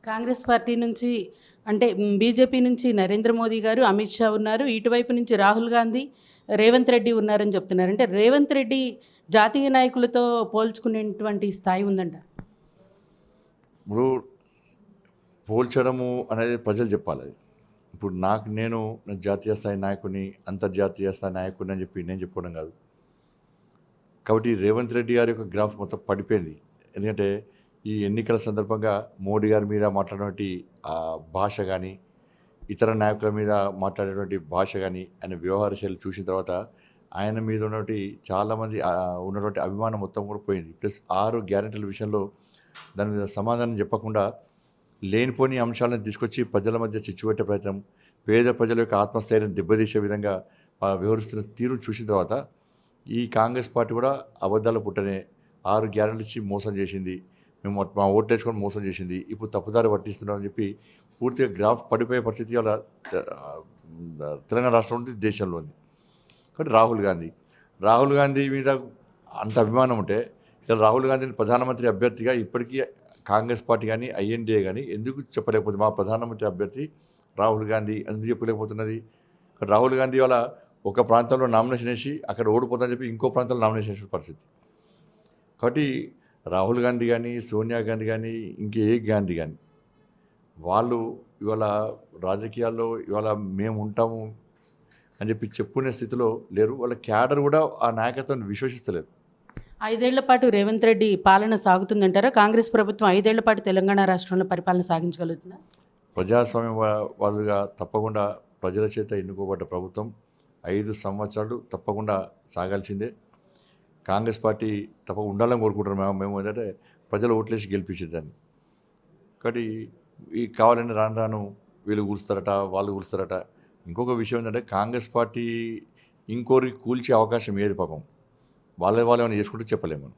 Congress party నుంచి అంటే BJP నుంచి నరేంద్ర మోదీ గారు, అమిత్ షా ఉన్నారు. ఇటువైపు నుంచి రాహుల్ గాంధీ, రేవంత్ రెడ్డి ఉన్నారని చెప్తున్నారు. అంటే రేవంత్ రెడ్డి జాతీయ నాయకులతో పోల్చుకునేటువంటి స్థాయి ఉందంట. ఇప్పుడు పోల్చడము అనేది ప్రజలు చెప్పాలి. ఇప్పుడు నేను జాతీయ స్థాయి నాయకుడిని, అంతర్జాతీయ స్థాయి నాయకుడిని అని చెప్పి నేను చెప్పుకోవడం కాదు. కాబట్టి రేవంత్ రెడ్డి గారి యొక్క గ్రాఫ్ మొత్తం పడిపోయింది. ఎందుకంటే ఈ ఎన్నికల సందర్భంగా మోడీ గారి మీద మాట్లాడినటువంటి భాష కానీ, ఇతర నాయకుల మీద మాట్లాడేటువంటి భాష కానీ, ఆయన వ్యవహార శైలి చూసిన తర్వాత ఆయన మీద ఉన్నటువంటి చాలామంది ఉన్నటువంటి అభిమానం మొత్తం కూడా పోయింది. ప్లస్ 6 గ్యారెంటీల విషయంలో దాని మీద సమాధానం చెప్పకుండా లేనిపోని అంశాలను తీసుకొచ్చి ప్రజల మధ్య చిచ్చుపెట్టే ప్రయత్నం, పేద ప్రజల యొక్క ఆత్మస్థైర్యం దెబ్బతీసే విధంగా వ్యవహరిస్తున్న తీరును చూసిన తర్వాత ఈ కాంగ్రెస్ పార్టీ కూడా అబద్ధాల పుట్టనే 6 గ్యారెంటీలు ఇచ్చి మోసం చేసింది, మేము మా ఓట్లు వేసుకొని మోసం చేసింది, ఇప్పుడు తప్పుదారి పట్టిస్తున్నామని చెప్పి పూర్తిగా గ్రాఫ్ పడిపోయే పరిస్థితి వాళ్ళ తెలంగాణ రాష్ట్రం ఉంది, దేశంలో ఉంది. కాబట్టి రాహుల్ గాంధీ మీద అంత అభిమానం ఉంటే ఇలా రాహుల్ గాంధీని ప్రధానమంత్రి అభ్యర్థిగా ఇప్పటికీ కాంగ్రెస్ పార్టీ కానీ ఐఎన్డీఏ కానీ ఎందుకు చెప్పలేకపోతుంది? మా ప్రధానమంత్రి అభ్యర్థి రాహుల్ గాంధీ ఎందుకు చెప్పలేకపోతున్నది? రాహుల్ గాంధీ వాళ్ళ ఒక ప్రాంతంలో నామినేషన్ వేసి అక్కడ ఓడిపోతుందని చెప్పి ఇంకో ప్రాంతంలో నామినేషన్ వేసిన పరిస్థితి. కాబట్టి రాహుల్ గాంధీ కానీ, సోనియా గాంధీ కానీ, ఇంకే గాంధీ కానీ వాళ్ళు ఇవాళ రాజకీయాల్లో ఇవాళ మేము ఉంటాము అని చెప్పి చెప్పుకునే స్థితిలో లేరు. వాళ్ళ క్యాడర్ కూడా ఆ నాయకత్వాన్ని విశ్వసిస్తలేదు. 5 ఏళ్ల పాటు రేవంత్ రెడ్డి పాలన సాగుతుందంటారా? కాంగ్రెస్ ప్రభుత్వం 5 ఏళ్ల పాటు తెలంగాణ రాష్ట్రంలో పరిపాలన సాగించగలుగుతుందా? ప్రజాస్వామ్యవాదులుగా తప్పకుండా ప్రజల చేత ఎన్నుకోబడ్డ ప్రభుత్వం 5 సంవత్సరాలు తప్పకుండా సాగాల్సిందే. కాంగ్రెస్ పార్టీ తప్పకుండా ఉండాలని కోరుకుంటున్నాం. మేము ఏంటంటే ప్రజలు ఓట్లేసి గెలిపించేదాన్ని. కాబట్టి ఈ కావాలని రాను వీళ్ళు కూలుస్తారట, వాళ్ళు కూలుస్తారట. ఇంకొక విషయం ఏంటంటే కాంగ్రెస్ పార్టీ ఇంకోరికి కూల్చే అవకాశం ఏది పాపం. వాళ్ళు ఏమైనా చేసుకుంటే చెప్పలేము మనం.